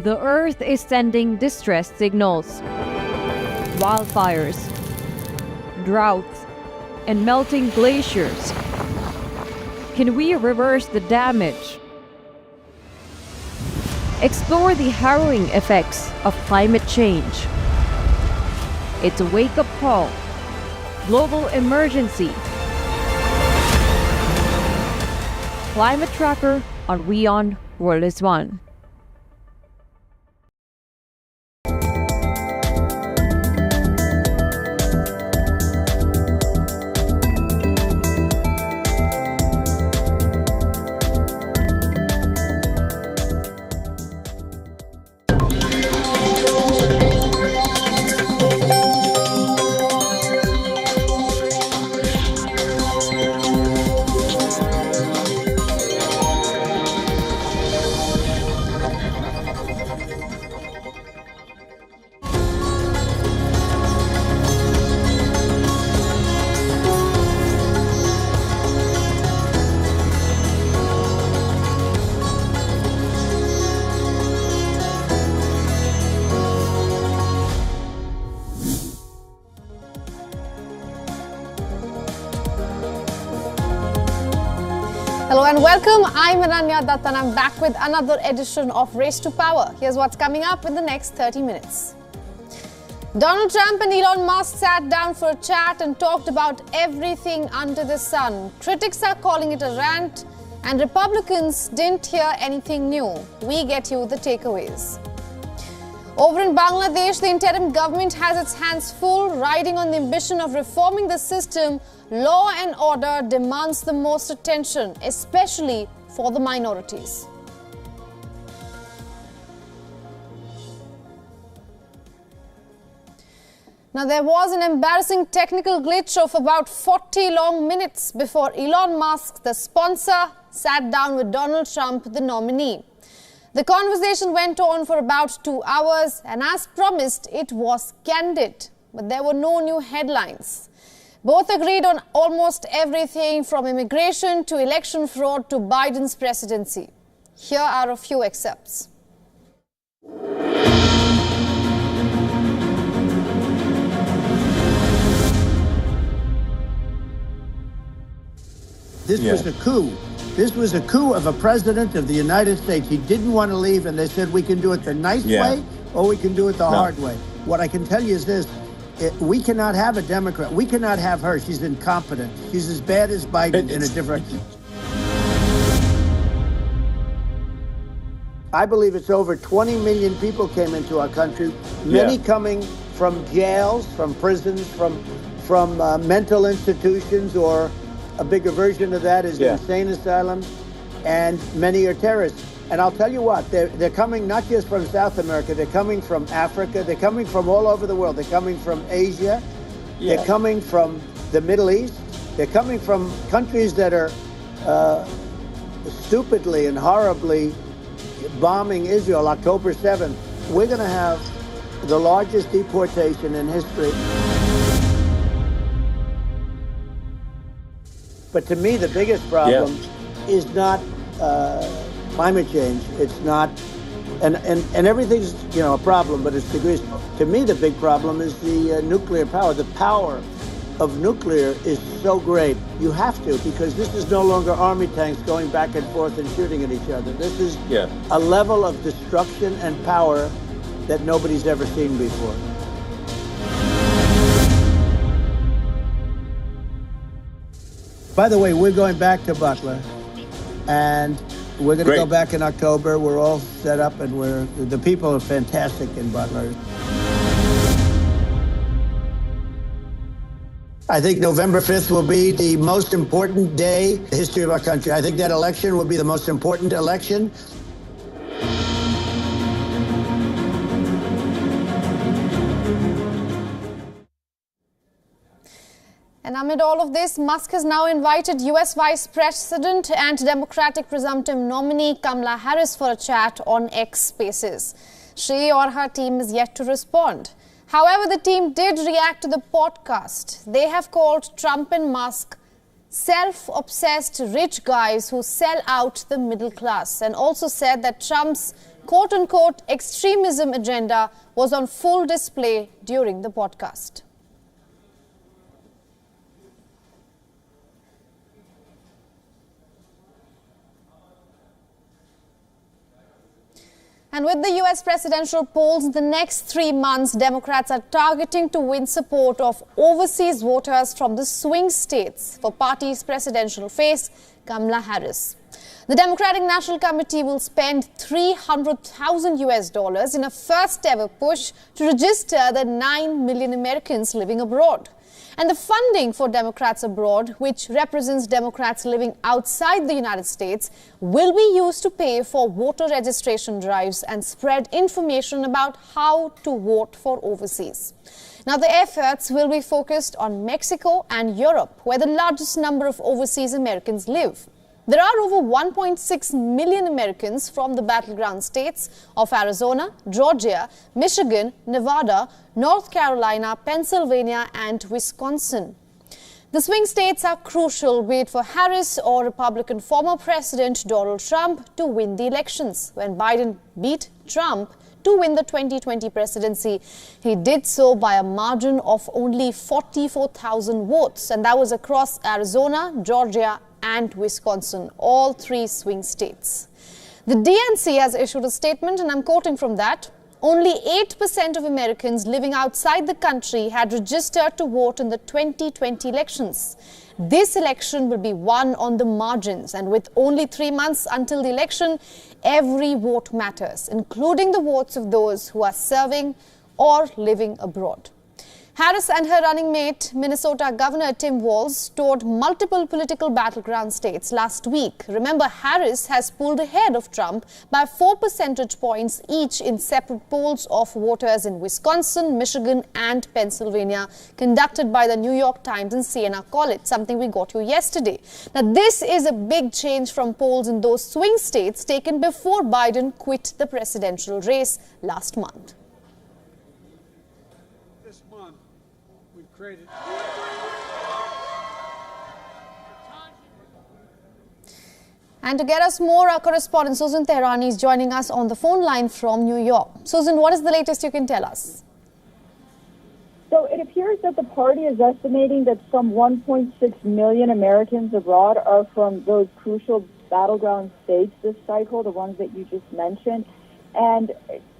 The Earth is sending distress signals. Wildfires, droughts, and melting glaciers. Can we reverse the damage? Explore the harrowing effects of climate change. It's a wake-up call. Global emergency. Climate Tracker on WION World is One. Hello and welcome. I'm Ananya Dutt and I'm back with another edition of Race to Power. Here's what's coming up in the next 30 minutes. Donald Trump and Elon Musk sat down for a chat and talked about everything under the sun. Critics are calling it a rant and Republicans didn't hear anything new. We get you the takeaways. Over in Bangladesh, the interim government has its hands full, riding on the ambition of reforming the system. Law and order demands the most attention, especially for the minorities. Now, there was an embarrassing technical glitch of about 40 long minutes before Elon Musk, the sponsor, sat down with Donald Trump, the nominee. The conversation went on for about 2 hours, and as promised, it was candid, but there were no new headlines. Both agreed on almost everything from immigration to election fraud to Biden's presidency. Here are a few excerpts. This was a coup. This was a coup of a president of the United States. He didn't want to leave, and they said, we can do it the nice way or we can do it the hard way. What I can tell you is this. We cannot have a Democrat. We cannot have her. She's incompetent. She's as bad as Biden in a different... I believe it's over 20 million people came into our country, many coming from jails, from prisons, from mental institutions, or a bigger version of that is insane asylums, and many are terrorists. And I'll tell you what, they're coming not just from South America, they're coming from Africa, they're coming from all over the world. They're coming from Asia, they're coming from the Middle East, they're coming from countries that are stupidly and horribly bombing Israel October 7th. We're going to have the largest deportation in history. But to me, the biggest problem is not climate change. It's not, and everything's, a problem, but it's degrees. To me, the big problem is the nuclear power. The power of nuclear is so great. You have to, because this is no longer army tanks going back and forth and shooting at each other. This is a level of destruction and power that nobody's ever seen before. By the way, we're going back to Butler, and we're going to go back in October. We're all set up, and the people are fantastic in Butler. I think November 5th will be the most important day in the history of our country. I think that election will be the most important election. And amid all of this, Musk has now invited US Vice President and Democratic presumptive nominee Kamala Harris for a chat on X Spaces. She or her team is yet to respond. However, the team did react to the podcast. They have called Trump and Musk self-obsessed rich guys who sell out the middle class, and also said that Trump's quote-unquote extremism agenda was on full display during the podcast. And with the US presidential polls in the next 3 months, Democrats are targeting to win support of overseas voters from the swing states for party's presidential face, Kamala Harris. The Democratic National Committee will spend $300,000 in a first ever push to register the 9 million Americans living abroad. And the funding for Democrats abroad, which represents Democrats living outside the United States, will be used to pay for voter registration drives and spread information about how to vote for overseas. Now, the efforts will be focused on Mexico and Europe, where the largest number of overseas Americans live. There are over 1.6 million Americans from the battleground states of Arizona, Georgia, Michigan, Nevada, North Carolina, Pennsylvania and Wisconsin. The swing states are crucial, be it for Harris or Republican former President Donald Trump to win the elections. When Biden beat Trump to win the 2020 presidency, he did so by a margin of only 44,000 votes, and that was across Arizona, Georgia and Wisconsin, all 3 swing states. The DNC has issued a statement, and I'm quoting from that. Only 8% of Americans living outside the country had registered to vote in the 2020 elections. This election will be won on the margins, and with only 3 months until the election, every vote matters, including the votes of those who are serving or living abroad. Harris and her running mate, Minnesota Governor Tim Walz, toured multiple political battleground states last week. Remember, Harris has pulled ahead of Trump by 4 percentage points each in separate polls of voters in Wisconsin, Michigan and Pennsylvania, conducted by the New York Times and Siena College, something we got you yesterday. Now, this is a big change from polls in those swing states taken before Biden quit the presidential race last month. And to get us more, our correspondent Susan Tehrani is joining us on the phone line from New York. Susan, what is the latest you can tell us? So it appears that the party is estimating that some 1.6 million Americans abroad are from those crucial battleground states this cycle, the ones that you just mentioned. And,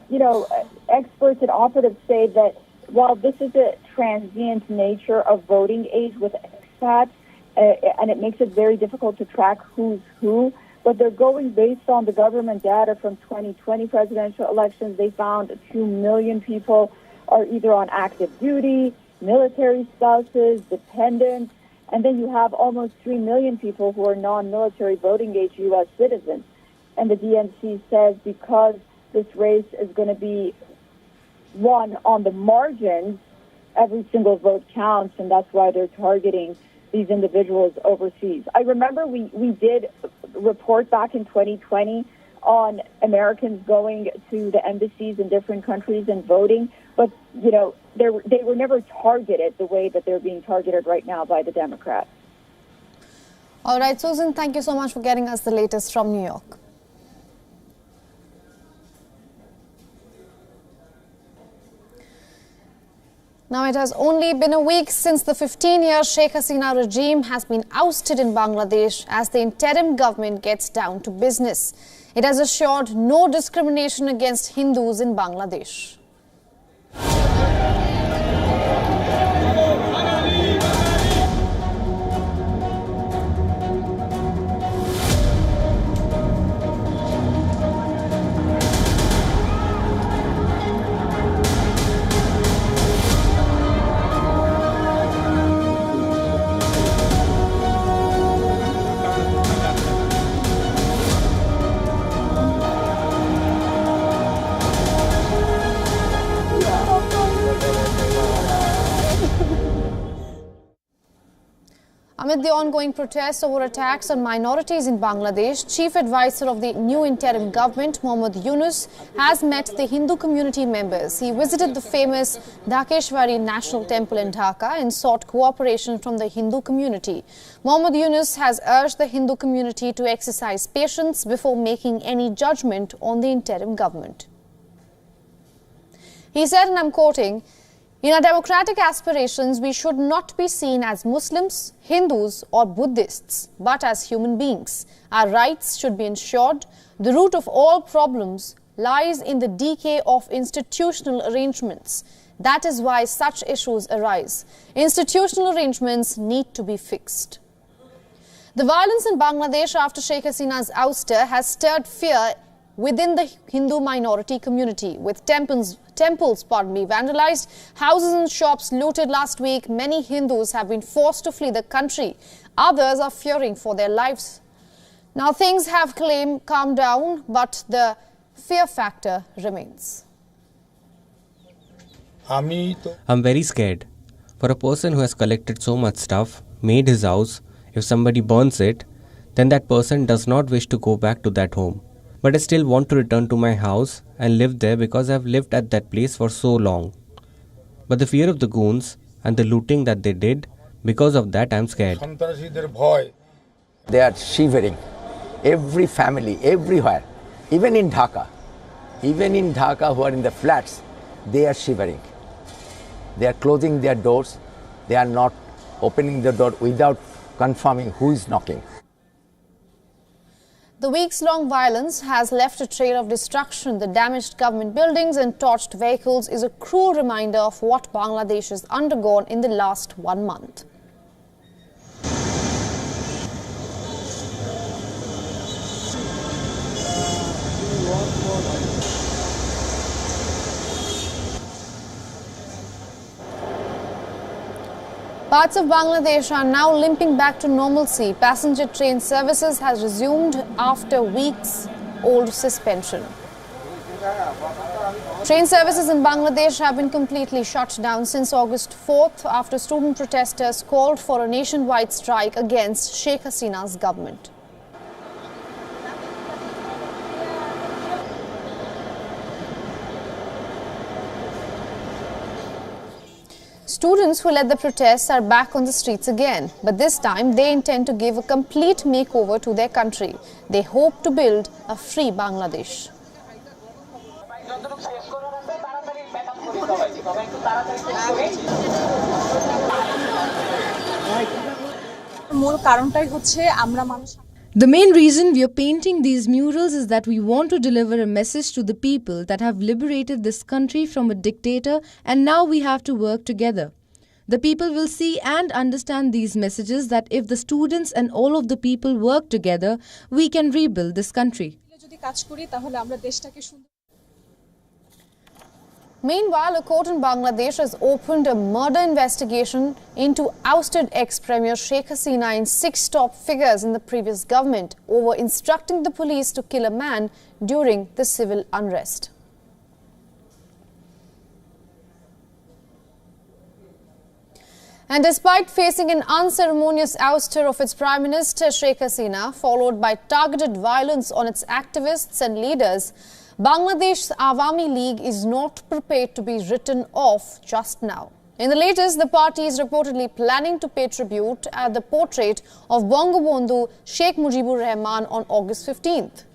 you know, experts and operatives say that while this is a transient nature of voting age with expats, and it makes it very difficult to track who's who, but they're going based on the government data from 2020 presidential elections. They found 2 million people are either on active duty, military spouses, dependents, and then you have almost 3 million people who are non-military voting age U.S. citizens. And the DNC says because this race is going to be won on the margins, every single vote counts, and that's why they're targeting these individuals overseas. I remember we did report back in 2020 on Americans going to the embassies in different countries and voting, but, you know, they were never targeted the way that they're being targeted right now by the Democrats. All right, Susan, thank you so much for getting us the latest from New York. Now, it has only been a week since the 15-year Sheikh Hasina regime has been ousted in Bangladesh as the interim government gets down to business. It has assured no discrimination against Hindus in Bangladesh. Amid the ongoing protests over attacks on minorities in Bangladesh, Chief Advisor of the new interim government, Mohammad Yunus, has met the Hindu community members. He visited the famous Dhakeshwari National Temple in Dhaka and sought cooperation from the Hindu community. Mohammad Yunus has urged the Hindu community to exercise patience before making any judgment on the interim government. He said, and I'm quoting, "In our democratic aspirations, we should not be seen as Muslims, Hindus or Buddhists, but as human beings. Our rights should be ensured. The root of all problems lies in the decay of institutional arrangements. That is why such issues arise. Institutional arrangements need to be fixed." The violence in Bangladesh after Sheikh Hasina's ouster has stirred fear within the Hindu minority community, with temples vandalized, houses and shops looted last week. Many Hindus have been forced to flee the country. Others are fearing for their lives. Now things have calmed down, but the fear factor remains. I'm very scared. For a person who has collected so much stuff, made his house, if somebody burns it, then that person does not wish to go back to that home. But I still want to return to my house and live there because I have lived at that place for so long. But the fear of the goons and the looting that they did, because of that I am scared. They are shivering. Every family, everywhere, even in Dhaka who are in the flats, they are shivering. They are closing their doors. They are not opening the door without confirming who is knocking. The weeks-long violence has left a trail of destruction. The damaged government buildings and torched vehicles is a cruel reminder of what Bangladesh has undergone in the last 1 month. Parts of Bangladesh are now limping back to normalcy. Passenger train services has resumed after weeks-old suspension. Train services in Bangladesh have been completely shut down since August 4th after student protesters called for a nationwide strike against Sheikh Hasina's government. Students who led the protests are back on the streets again, but this time they intend to give a complete makeover to their country. They hope to build a free Bangladesh. The main reason we are painting these murals is that we want to deliver a message to the people that have liberated this country from a dictator, and now we have to work together. The people will see and understand these messages that if the students and all of the people work together, we can rebuild this country. Meanwhile, a court in Bangladesh has opened a murder investigation into ousted ex-Premier Sheikh Hasina and 6 top figures in the previous government over instructing the police to kill a man during the civil unrest. And despite facing an unceremonious ouster of its Prime Minister Sheikh Hasina, followed by targeted violence on its activists and leaders, Bangladesh's Awami League is not prepared to be written off just now. In the latest, the party is reportedly planning to pay tribute at the portrait of Bangabandhu Sheikh Mujibur Rahman on August 15th.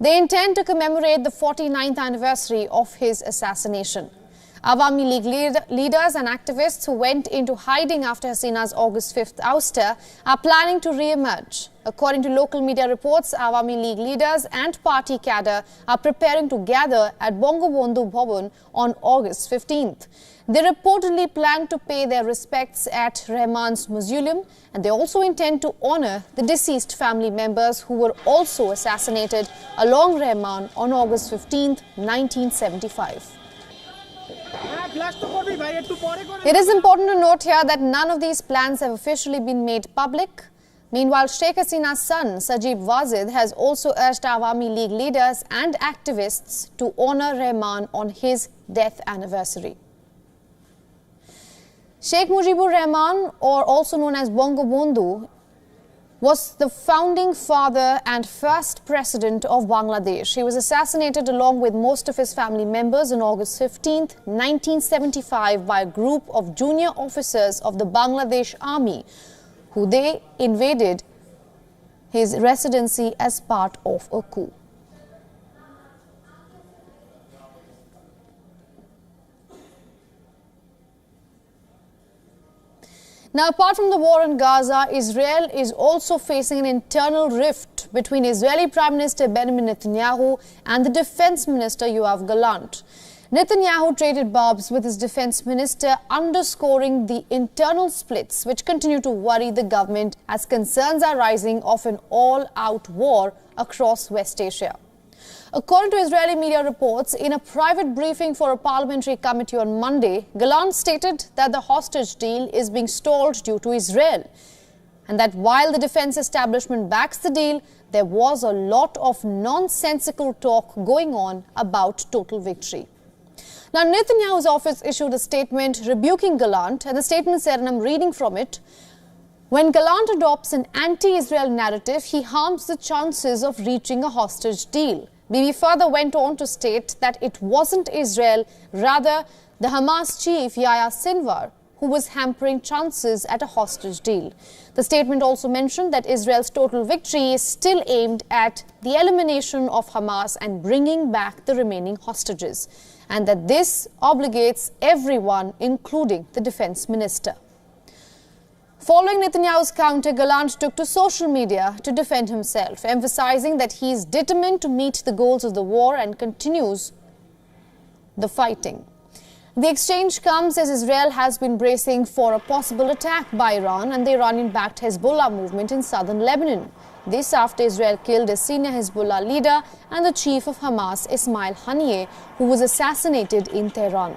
They intend to commemorate the 49th anniversary of his assassination. Awami League leaders and activists who went into hiding after Hasina's August 5th ouster are planning to re-emerge. According to local media reports, Awami League leaders and party cadre are preparing to gather at Bangabandhu Bhavan on August 15th. They reportedly plan to pay their respects at Rahman's mausoleum, and they also intend to honor the deceased family members who were also assassinated along Rahman on August 15th, 1975. It is important to note here that none of these plans have officially been made public. Meanwhile, Sheikh Hasina's son, Sajib Wazid, has also urged Awami League leaders and activists to honor Rahman on his death anniversary. Sheikh Mujibur Rahman, or also known as Bongo Bondu, was the founding father and first president of Bangladesh. He was assassinated along with most of his family members on August 15, 1975 by a group of junior officers of the Bangladesh Army who they invaded his residency as part of a coup. Now, apart from the war in Gaza, Israel is also facing an internal rift between Israeli Prime Minister Benjamin Netanyahu and the Defense Minister Yoav Gallant. Netanyahu traded barbs with his Defense Minister, underscoring the internal splits which continue to worry the government as concerns are rising of an all-out war across West Asia. According to Israeli media reports, in a private briefing for a parliamentary committee on Monday, Gallant stated that the hostage deal is being stalled due to Israel, and that while the defense establishment backs the deal, there was a lot of nonsensical talk going on about total victory. Now, Netanyahu's office issued a statement rebuking Gallant, and the statement said, and I'm reading from it, "When Gallant adopts an anti-Israel narrative, he harms the chances of reaching a hostage deal." Bibi further went on to state that it wasn't Israel, rather the Hamas chief Yahya Sinwar, who was hampering chances at a hostage deal. The statement also mentioned that Israel's total victory is still aimed at the elimination of Hamas and bringing back the remaining hostages, and that this obligates everyone, including the defense minister. Following Netanyahu's counter, Gallant took to social media to defend himself, emphasizing that he is determined to meet the goals of the war and continues the fighting. The exchange comes as Israel has been bracing for a possible attack by Iran and the Iranian-backed Hezbollah movement in southern Lebanon. This after Israel killed a senior Hezbollah leader and the chief of Hamas, Ismail Haniyeh, who was assassinated in Tehran.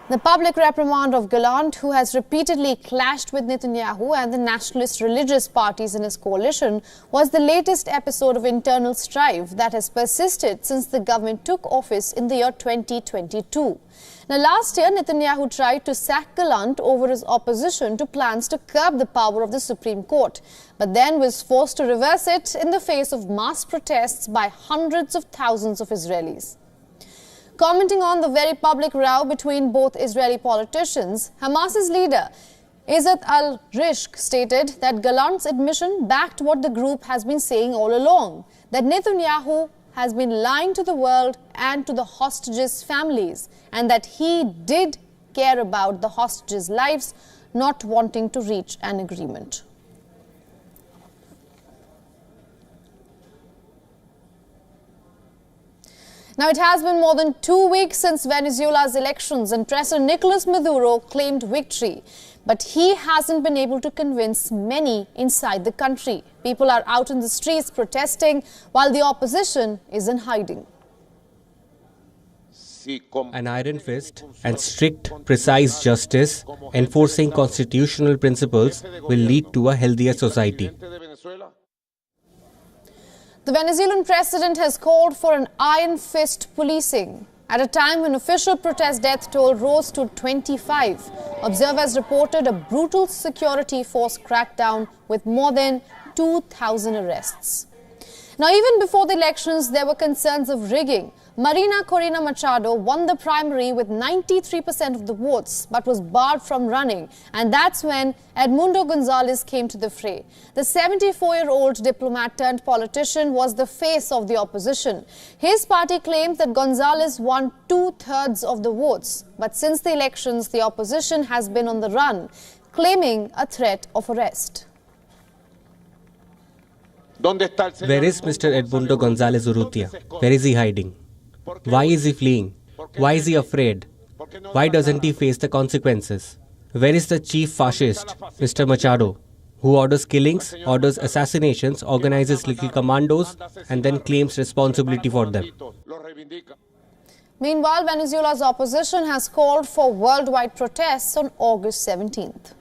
The public reprimand of Gallant, who has repeatedly clashed with Netanyahu and the nationalist religious parties in his coalition, was the latest episode of internal strife that has persisted since the government took office in the year 2022. Now, last year, Netanyahu tried to sack Gallant over his opposition to plans to curb the power of the Supreme Court, but then was forced to reverse it in the face of mass protests by hundreds of thousands of Israelis. Commenting on the very public row between both Israeli politicians, Hamas's leader Izzat al-Rishq stated that Gallant's admission backed what the group has been saying all along, that Netanyahu has been lying to the world and to the hostages' families, and that he did care about the hostages' lives, not wanting to reach an agreement. Now, it has been more than 2 weeks since Venezuela's elections and President Nicolas Maduro claimed victory. But he hasn't been able to convince many inside the country. People are out in the streets protesting while the opposition is in hiding. An iron fist and strict, precise justice enforcing constitutional principles will lead to a healthier society. The Venezuelan president has called for an iron fist policing at a time when official protest death toll rose to 25. Observers reported a brutal security force crackdown with more than 2,000 arrests. Now, even before the elections, there were concerns of rigging. Marina Corina Machado won the primary with 93% of the votes, but was barred from running. And that's when Edmundo Gonzalez came to the fray. The 74-year-old diplomat turned politician was the face of the opposition. His party claimed that Gonzalez won 2/3 of the votes. But since the elections, the opposition has been on the run, claiming a threat of arrest. Where is Mr. Edmundo Gonzalez Urrutia? Where is he hiding? Why is he fleeing? Why is he afraid? Why doesn't he face the consequences? Where is the chief fascist, Mr. Machado, who orders killings, orders assassinations, organizes little commandos, and then claims responsibility for them? Meanwhile, Venezuela's opposition has called for worldwide protests on August 17th.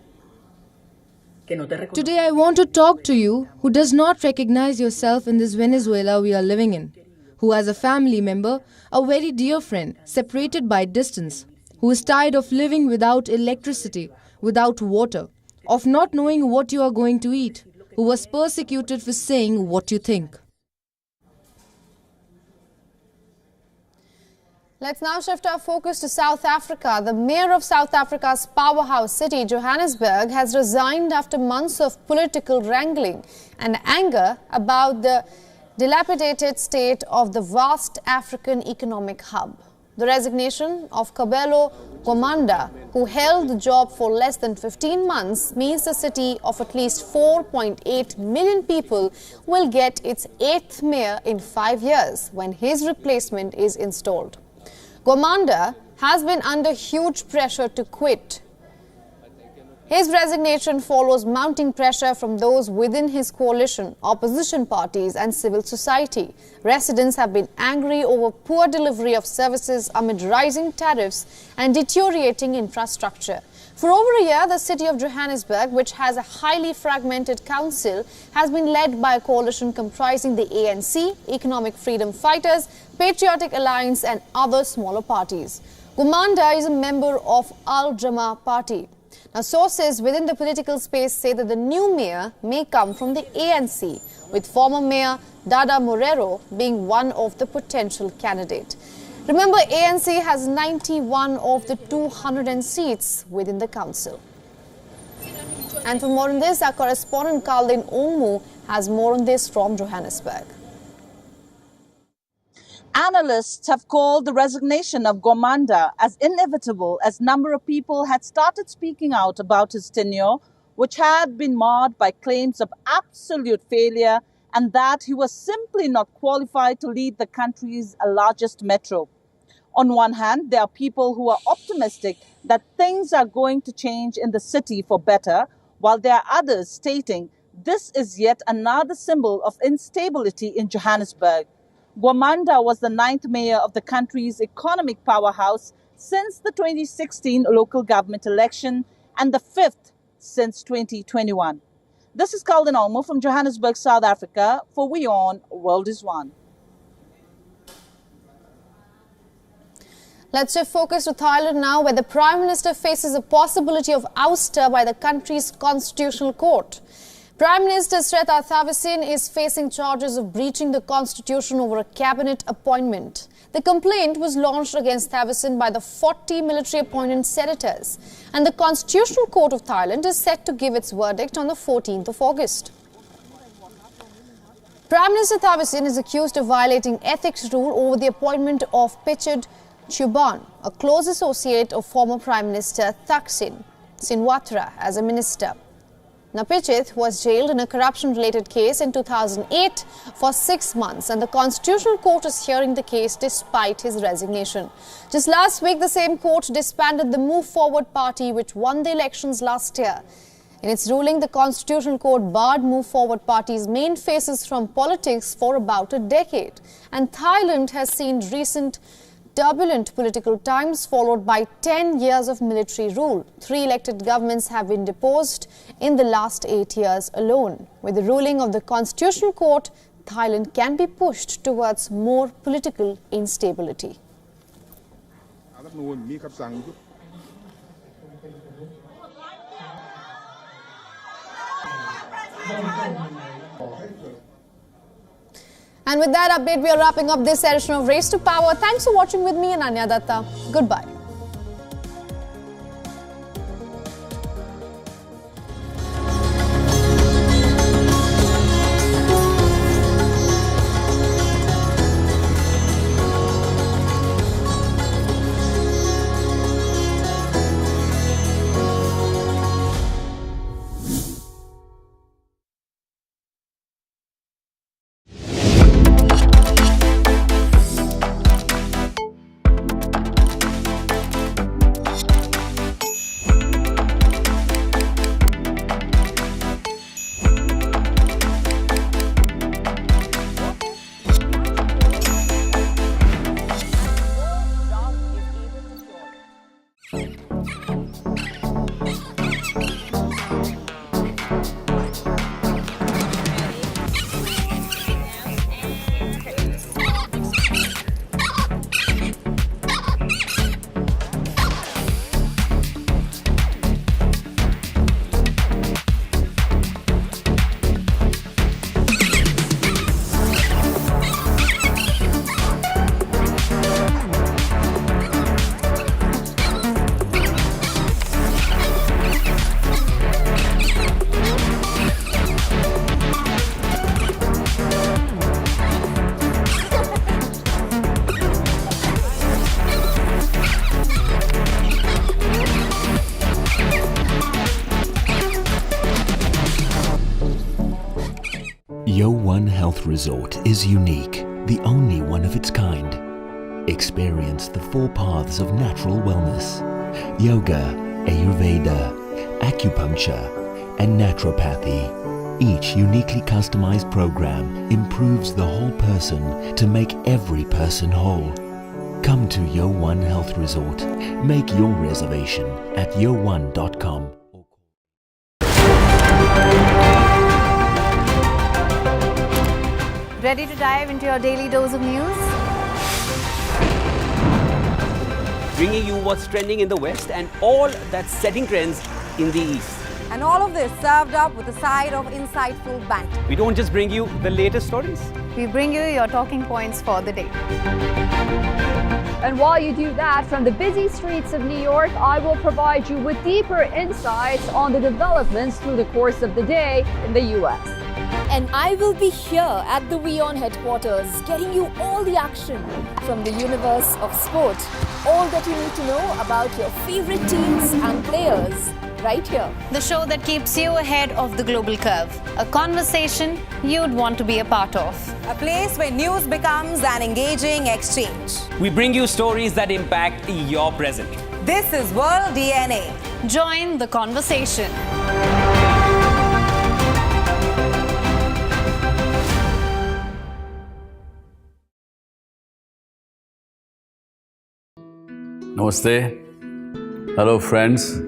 Today I want to talk to you who does not recognize yourself in this Venezuela we are living in, who has a family member, a very dear friend, separated by distance, who is tired of living without electricity, without water, of not knowing what you are going to eat, who was persecuted for saying what you think. Let's now shift our focus to South Africa. The mayor of South Africa's powerhouse city, Johannesburg, has resigned after months of political wrangling and anger about the dilapidated state of the vast African economic hub. The resignation of Kabelo Gwamanda, who held the job for less than 15 months, means the city of at least 4.8 million people will get its 8th mayor in 5 years when his replacement is installed. Gwamanda has been under huge pressure to quit. His resignation follows mounting pressure from those within his coalition, opposition parties and civil society. Residents have been angry over poor delivery of services amid rising tariffs and deteriorating infrastructure. For over a year, the city of Johannesburg, which has a highly fragmented council, has been led by a coalition comprising the ANC, Economic Freedom Fighters, Patriotic Alliance and other smaller parties. Gwamanda is a member of Al Jama party. Now, sources within the political space say that the new mayor may come from the ANC, with former mayor Dada Morero being one of the potential candidates. Remember, ANC has 91 of the 200 seats within the council. And for more on this, our correspondent Carlin Onmu has more on this from Johannesburg. Analysts have called the resignation of Gwamanda as inevitable as a number of people had started speaking out about his tenure, which had been marred by claims of absolute failure and that he was simply not qualified to lead the country's largest metro. On one hand, there are people who are optimistic that things are going to change in the city for better, while there are others stating this is yet another symbol of instability in Johannesburg. Gwamanda was the 9th mayor of the country's economic powerhouse since the 2016 local government election and the 5th since 2021. This is Carlin Onmu from Johannesburg, South Africa for WION World is One. Let's shift focus to Thailand now, where the Prime Minister faces a possibility of ouster by the country's constitutional court. Prime Minister Srettha Thavisin is facing charges of breaching the constitution over a cabinet appointment. The complaint was launched against Thavisin by the 40 military-appointed senators, and the Constitutional Court of Thailand is set to give its verdict on the 14th of August. Prime Minister Thavisin is accused of violating ethics rule over the appointment of Pichud Chuban, a close associate of former Prime Minister Thaksin Shinawatra, as a minister. Pichud was jailed in a corruption-related case in 2008 for 6 months, and the Constitutional Court is hearing the case despite his resignation. Just last week, the same court disbanded the Move Forward party, which won the elections last year. In its ruling, the Constitutional Court barred Move Forward party's main faces from politics for about a decade, and Thailand has seen recent turbulent political times followed by 10 years of military rule. 3 elected governments have been deposed in the last 8 years alone. With the ruling of the Constitutional Court, Thailand can be pushed towards more political instability. And with that update, we are wrapping up this edition of Race to Power. Thanks for watching with me, Ananya Datta. Goodbye. WION Health Resort is unique, the only one of its kind. Experience the 4 paths of natural wellness: yoga, Ayurveda, acupuncture, and naturopathy. Each uniquely customized program improves the whole person to make every person whole. Come to WION Health Resort. Make your reservation at yowon.com. Ready to dive into your daily dose of news? Bringing you what's trending in the West and all that's setting trends in the East. And all of this served up with a side of insightful banter. We don't just bring you the latest stories. We bring you your talking points for the day. And while you do that, from the busy streets of New York, I will provide you with deeper insights on the developments through the course of the day in the US. And I will be here at the WION headquarters, getting you all the action from the universe of sport. All that you need to know about your favorite teams and players, right here. The show that keeps you ahead of the global curve. A conversation you'd want to be a part of. A place where news becomes an engaging exchange. We bring you stories that impact your present. This is World DNA. Join the conversation. Namaste. Hello, friends.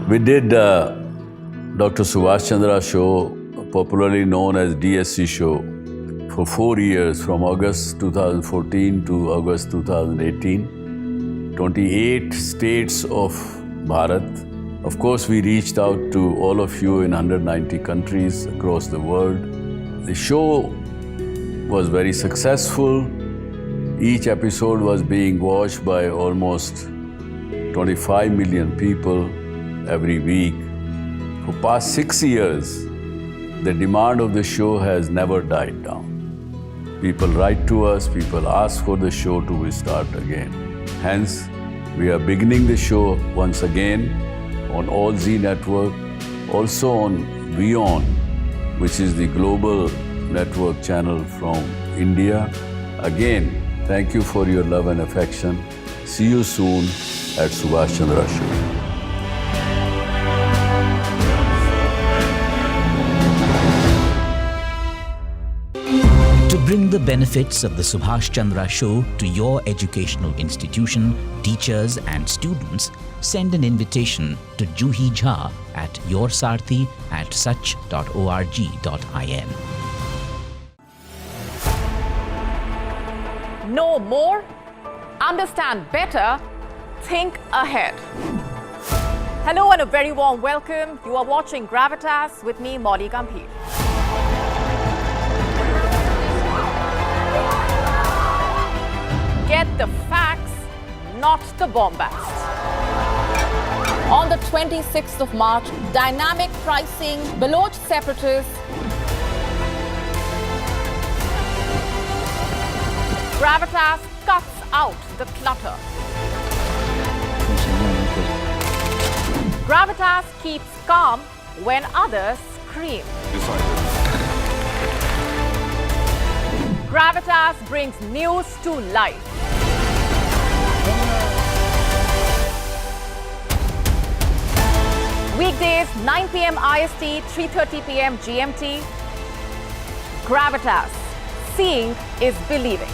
We did Dr. Subhash Chandra show, popularly known as DSC show, for 4 years, from August 2014 to August 2018. 28 states of Bharat. Of course, we reached out to all of you in 190 countries across the world. The show was very successful. Each episode was being watched by almost 25 million people every week. For past 6 years, the demand of the show has never died down. People write to us, people ask for the show to restart again. Hence, we are beginning the show once again on All Z Network, also on WION, which is the global network channel from India. Again, thank you for your love and affection. See you soon at Subhash Chandra Show. To bring the benefits of the Subhash Chandra Show to your educational institution, teachers and students, send an invitation to Juhi Jha at yoursarthi@such.org.in. Know more, understand better, think ahead. Hello and a very warm welcome. You are watching Gravitas with me, Molly Gambhir. Get the facts, not the bombast. On the 26th of March, dynamic pricing, Baloch separatists, Gravitas cuts out the clutter. Gravitas keeps calm when others scream. Gravitas brings news to life. Weekdays, 9 p.m. IST, 3:30 p.m. GMT. Gravitas. Seeing is believing.